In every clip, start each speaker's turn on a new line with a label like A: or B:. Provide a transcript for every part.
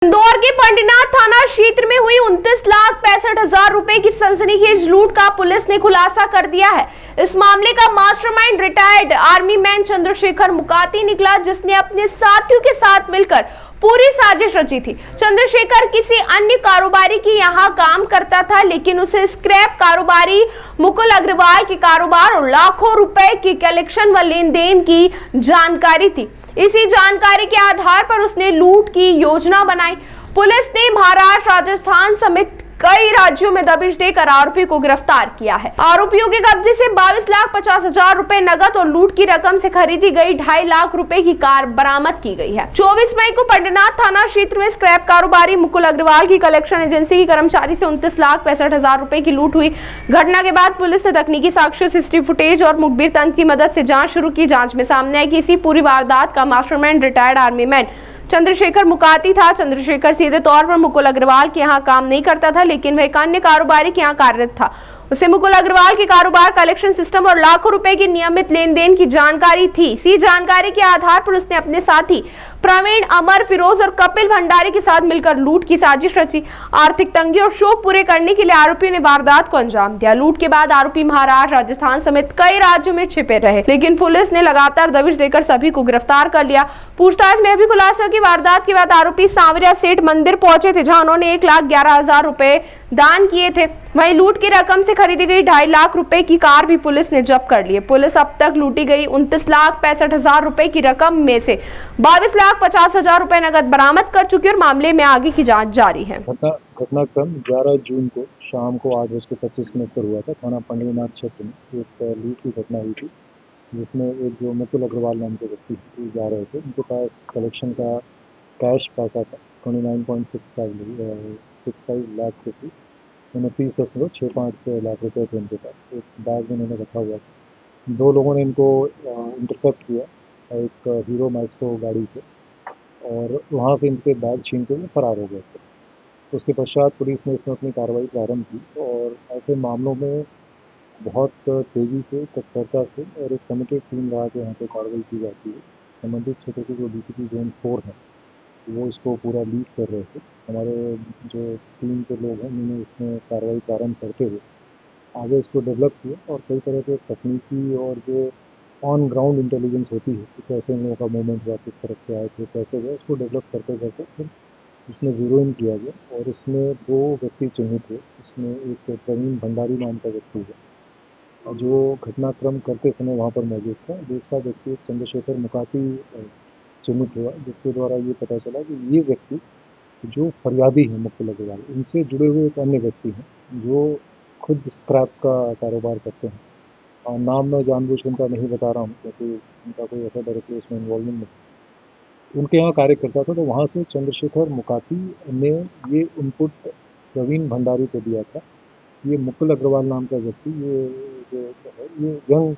A: इंदौर के पंडीनाथ थाना क्षेत्र में हुई 29,65,हजार रुपए की सनसनीखेज लूट का पुलिस ने खुलासा कर दिया है। इस मामले का mastermind retired army man Chandrashekhar Mukati निकला, जिसने अपने साथियों के साथ मिलकर पूरी साजिश रची थी। चंद्रशेखर किसी अन्य कारोबारी की यहाँ काम करता था, लेकिन उसे स्क्रैप कारोबारी मुकुल अग्रवाल के कारोबार और लाखों रुपए की कलेक्शन व लेन देन की जानकारी थी। इसी जानकारी के आधार पर उसने लूट की योजना बनाई। पुलिस ने महाराष्ट्र, राजस्थान समेत कई राज्यों में दबिश देकर आरोपी को गिरफ्तार किया है। आरोपियों के कब्जे से 22,50,000 रुपए नगद और लूट की रकम से खरीदी गई 2.5 लाख रुपए की कार बरामद की गई है। 24 मई को पंडीनाथ थाना क्षेत्र में स्क्रैप कारोबारी मुकुल अग्रवाल की कलेक्शन एजेंसी की कर्मचारी से 29,65,000 रुपए की लूट हुई। घटना के बाद पुलिस ने तकनीकी साक्ष्य, सीसीटीवी फुटेज और मुखबिर तंत्र की मदद से जांच शुरू की। जांच में सामने आया कि इसी पूरी वारदात का mastermind retired army man Chandrashekhar Mukati था। चंद्रशेखर सीधे तौर पर मुकुल अग्रवाल के यहाँ काम नहीं करता था, लेकिन वह एक अन्य कारोबारी के यहाँ कार्यरत था। उसे मुकुल अग्रवाल के कारोबार, कलेक्शन सिस्टम और लाखों रुपए की नियमित लेन देन की जानकारी थी। इसी जानकारी के आधार पर उसने अपने साथी प्रवीण, अमर, फिरोज और कपिल भंडारी के साथ मिलकर लूट की साजिश रची। आर्थिक तंगी और शोक पूरे करने के लिए आरोपी ने वारदात को अंजाम दिया। लूट के बाद आरोपी महाराष्ट्र, राजस्थान समेत कई राज्यों में छिपे रहे, लेकिन पुलिस ने लगातार दबिश देकर सभी को गिरफ्तार कर लिया। पूछताछ में भी खुलासा की वारदात के बाद आरोपी सांवरिया सेठ मंदिर पहुंचे थे, जहां उन्होंने 1,11,000 रुपए दान किए थे। वहीं लूट की रकम से खरीदी गई 2.5 लाख रुपए की कार भी पुलिस ने जब्त कर ली है। पुलिस अब तक लूटी गई 29,65,000 रुपए की रकम में से 22,50,000 रुपए नगद बरामद कर चुकी है और मामले में आगे की जांच जारी है।
B: घटनाक्रम 11 जून को शाम को 8:25 पर हुआ था। थाना पंडीनाथ क्षेत्र में एक लूट की घटना हुई थी, जिसमें एक जो मुकुल अग्रवाल नाम के व्यक्ति जा रहे थे, उनके पास कलेक्शन का कैश पैसा था 29.65 लाख से थी। 29.65 लाख रुपए थे उनके पास। एक बैग में उन्होंने रखा हुआ था। दो लोगों ने इनको इंटरसेप्ट किया एक हीरो मैस्को गाड़ी से, और वहाँ से इनसे बैग छीन के फरार हो गए थे। उसके पश्चात पुलिस ने इसमें अपनी कार्रवाई प्रारंभ की, और ऐसे मामलों में बहुत तेज़ी से, तत्परता से और एक कमिटेड टीम रहा के यहाँ पे कार्रवाई की जाती है। संबंधित क्षेत्र के जो डीसीपी जोन 4 हैं, वो इसको पूरा लीड कर रहे थे। हमारे जो टीम के लोग हैं, उन्होंने इसमें कार्रवाई प्रारंभ करते हुए आगे इसको डेवलप किया, और कई तरह के तकनीकी और जो ऑन ग्राउंड इंटेलिजेंस होती है कि कैसे इन लोगों का मूवमेंट हुआ, किस तरफ से आए थे, कैसे गए, उसको डेवलप करते करते फिर इसमें ज़ीरो इन किया गया, और इसमें 2 व्यक्ति चिन्हित हुए। इसमें एक प्रवीण भंडारी नाम का व्यक्ति है जो घटनाक्रम करते समय वहाँ पर मौजूद था। दूसरा व्यक्ति चंद्रशेखर मुकाती चिन्हित हुआ, जिसके द्वारा ये पता चला कि ये व्यक्ति जो फरियादी हैं मुकुल अग्रवाल, इनसे जुड़े हुए एक अन्य व्यक्ति हैं जो खुद स्क्रैप का कारोबार करते हैं। और नाम मैं जानबूझ उनका नहीं बता रहा हूँ, क्योंकि उनका कोई ऐसा डायरेक्टली उसमें इन्वॉल्वमेंट नहीं। उनके यहाँ कार्य करता था, तो वहाँ से चंद्रशेखर मुकाती ने ये इनपुट प्रवीण भंडारी को दिया था। ये मुकुल अग्रवाल नाम का व्यक्ति, ये जो है ये यंग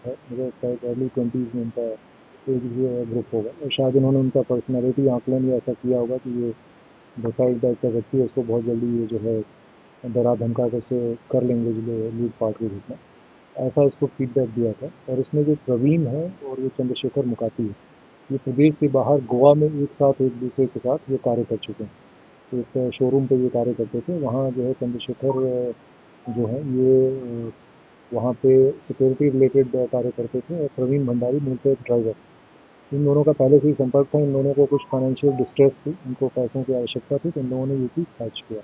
B: है, मुझे शायद अर्ली 20s में उनका एज ग्रुप होगा, और शायद इन्होंने उनका पर्सनैलिटी आंकलन या ऐसा किया होगा कि ये डोसाइल टाइप का व्यक्ति है, इसको बहुत जल्दी ये जो है डरा धमका कर से कर लेंगे जो लूट पाट की घटना, ऐसा इसको फीडबैक दिया था। और इसमें जो प्रवीण है और ये चंद्रशेखर मुकाती है, ये प्रदेश से बाहर गोवा में एक साथ एक दूसरे के साथ ये कार्य कर चुके हैं। एक शोरूम पे ये कार्य करते थे। वहाँ जो है चंद्रशेखर जो है ये वहाँ पे सिक्योरिटी रिलेटेड कार्य करते थे, और प्रवीण भंडारी मूलतः एक ड्राइवर। इन दोनों का पहले से ही संपर्क था। इन दोनों को कुछ फाइनेंशियल डिस्ट्रेस थी, इनको पैसों की आवश्यकता थी, तो इन लोगों ने ये चीज़ कैच किया।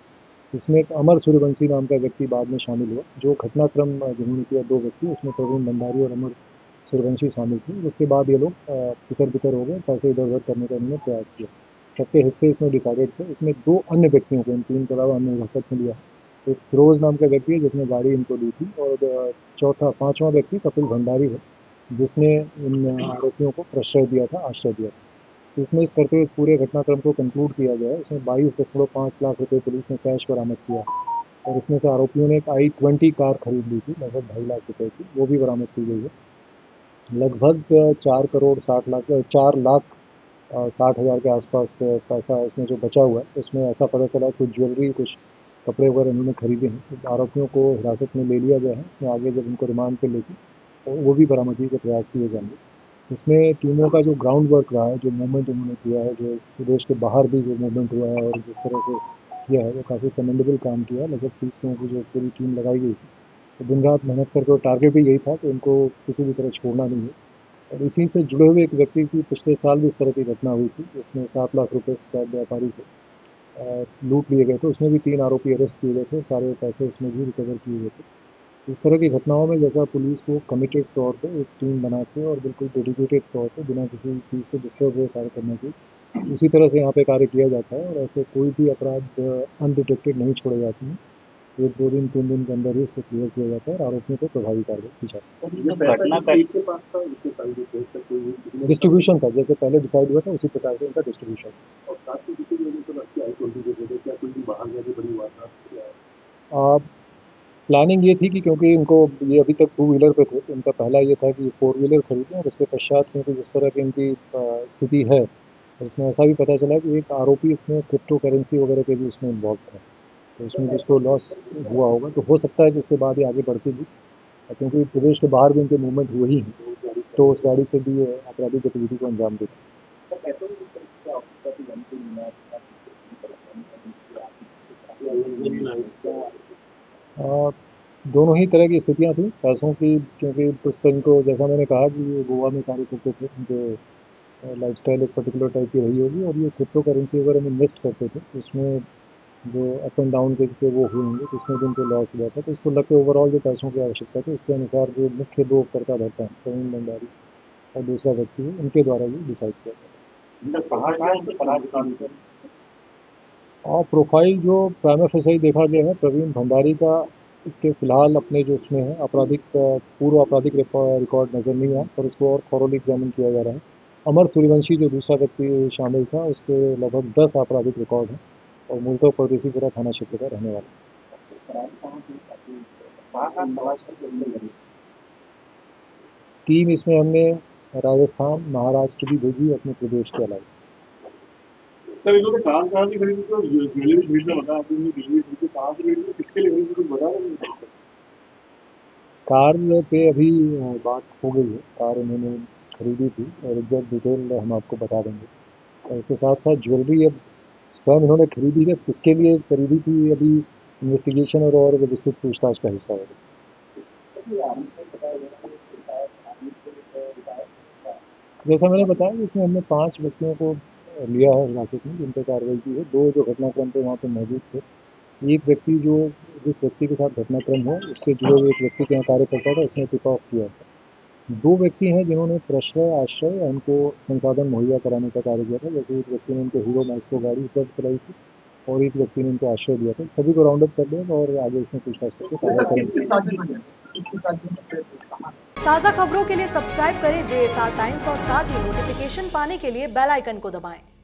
B: इसमें एक अमर सूर्यवंशी नाम का व्यक्ति बाद में शामिल हुआ। जो घटनाक्रम जिन्होंने किया 2 व्यक्ति, उसमें प्रवीण भंडारी और अमर सूर्यवंशी शामिल थे। उसके बाद ये लोग तितर बितर हो गए, पैसे इधर उधर करने का इन्होंने प्रयास किया। सबके हिस्से इसमें डिसाइडेड थे। इसमें 2 अन्य व्यक्तियों को, इन 3 के अलावा हमने हिरासत में लिया। एक फिरोज नाम का व्यक्ति है जिसने गाड़ी इनको दी थी, और चौथा 5वां व्यक्ति कपिल भंडारी है, जिसने इन आरोपियों को प्रश्रय दिया था, आश्रय दिया था। तो इसमें इस करते हुए पूरे घटनाक्रम को कंक्लूड किया गया है। इसमें 22.5 लाख रुपए पुलिस ने कैश बरामद किया, और इसमें से आरोपियों ने एक i20 कार खरीद ली थी लगभग 2.5 लाख रुपए की, वो भी बरामद की गई है। लगभग 4,60,60,000 के आसपास पैसा इसमें जो बचा हुआ है, उसमें ऐसा पता चला कुछ ज्वेलरी, कुछ कपड़े वगैरह इन्होंने खरीदे हैं। तो आरोपियों को हिरासत में ले लिया गया है। इसमें आगे जब उनको रिमांड पे लेके तो वो भी बरामदगी के प्रयास किए जाएंगे। इसमें टीमों का जो ग्राउंड वर्क रहा है, जो मूवमेंट उन्होंने किया है, जो प्रदेश के बाहर भी जो मूवमेंट हुआ है और जिस तरह से किया है वो काफ़ी कमेंडेबल काम किया है। लगभग 30 लोगों की जो पूरी टीम लगाई गई थी, तो दिन रात मेहनत करके, और टारगेट भी यही था कि उनको किसी भी तरह छोड़ना नहीं है। और इसी से जुड़े हुए एक व्यक्ति की पिछले साल भी इस तरह की घटना हुई थी, जिसमें 7 लाख रुपए स्क्रैप व्यापारी से लूट लिए गए थे। उसमें भी 3 आरोपी अरेस्ट किए गए थे, सारे पैसे उसमें भी रिकवर किए गए थे। इस तरह की घटनाओं में जैसा पुलिस को कमिटेड तौर पे एक टीम बना के और बिल्कुल डेडिकेटेड तौर पे बिना किसी चीज़ से डिस्टर्ब हुए कार्य करने की, उसी तरह से यहाँ पे कार्य किया जाता है। और ऐसे कोई भी अपराध अनडिटेक्टेड नहीं छोड़े जाते हैं। 1, 2 दिन, 3 दिन के अंदर ही इसको क्लियर किया जाता है और आरोपियों को प्रभावी कार्रवाई की जाती है। डिस्ट्रीब्यूशन का जैसे पहले डिसाइड हुआ था, उसी प्रकार से इनका डिस्ट्रीब्यूशन। प्लानिंग ये थी कि क्योंकि इनको ये अभी तक 2 व्हीलर पे थे, तो इनका पहला ये था कि 4 व्हीलर खरीदें, और इसके पश्चात क्योंकि जिस तरह की इनकी स्थिति है, तो इसमें ऐसा भी पता चला कि एक आरोपी इसमें क्रिप्टो करेंसी वगैरह के भी उसमें इन्वॉल्व था। तो उसमें भी उसको लॉस हुआ होगा, तो हो सकता है कि इसके बाद ये आगे बढ़ती भी, क्योंकि प्रदेश के बाहर भी इनके मूवमेंट हुए ही हैं, तो उस गाड़ी से भी आपराधिक गतिविधि को अंजाम देते। अ, दोनों ही तरह की स्थितियाँ थी पैसों की, क्योंकि कुछ तो इनको, जैसा मैंने कहा कि ये गोवा में कार्य करते थे, उनके लाइफस्टाइल एक पर्टिकुलर टाइप की रही होगी, और ये क्रिप्टो करेंसी वगैरह में इन्वेस्ट करते थे, तो उसमें जो अप एंड डाउन के वो हुए होंगे, तो उसमें भी उनको लॉस हुआ था। तो इसको लग के ओवरऑल जो पैसों की आवश्यकता थी, उसके अनुसार जो मुख्य 2 कर्ता धर्ता हैं, प्रवीण भंडारी और दूसरा व्यक्ति है, उनके द्वारा ये डिसाइड किया गया। और प्रोफाइल जो प्राइमा फेसाई देखा गया है प्रवीण भंडारी का, इसके फिलहाल अपने जो उसमें है आपराधिक पूर्व आपराधिक रिकॉर्ड नज़र नहीं आया, पर उसको और थॉरोली एग्जामिन किया जा रहा है। अमर सूर्यवंशी जो दूसरा व्यक्ति शामिल था, उसके लगभग 10 आपराधिक रिकॉर्ड हैं, और मूलतः परदेसीपुरा थाना क्षेत्र का रहने वाला। टीम इसमें हमने राजस्थान, महाराष्ट्र भी भेजी अपने प्रदेश के अलावा।
C: सर इन्होंने कार कहाँ से खरीदी थी और ज्वेलरी खरीदना बता, आपने ज्वेलरी खरीदी कहाँ से खरीदी, किसके लिए खरीदी, कुछ बता रहे हैं?
B: कार पे अभी बात हो गई है, कार उन्होंने खरीदी थी, और एग्जैक्ट डिटेल हम आपको बता देंगे। और इसके साथ साथ ज्वेलरी अब स्वयं इन्होंने खरीदी है, किसके लिए खरीदी थी अभी इन्वेस्टिगेशन और विस्तृत पूछताछ का हिस्सा है। जैसा मैंने बताया कि इसमें हमने 5 व्यक्तियों को लिया है हिरासत में, जिन पर कार्रवाई की है। 2 जो घटनाक्रम पे वहाँ पे मौजूद थे, एक व्यक्ति जो जिस व्यक्ति के साथ घटनाक्रम हुआ उससे जुड़े हुए एक व्यक्ति के यहाँ कार्य करता था, उसने टिप ऑफ किया था। 2 व्यक्ति हैं जिन्होंने प्रश्रय, आश्रय, उनको संसाधन मुहैया कराने का कार्य किया था। जैसे एक व्यक्ति ने उनको हीरो माइस्को गाड़ी उपलब्ध कराई थी, और एक व्यक्ति ने उनको आश्रय दिया था। सभी को राउंड अप कर लिया और आगे इसमें पूछताछ करके कार्रवाई करेंगे।
D: ताज़ा खबरों के लिए सब्सक्राइब करें JSR टाइम्स और साथ ही नोटिफिकेशन पाने के लिए बेल आइकन को दबाएं।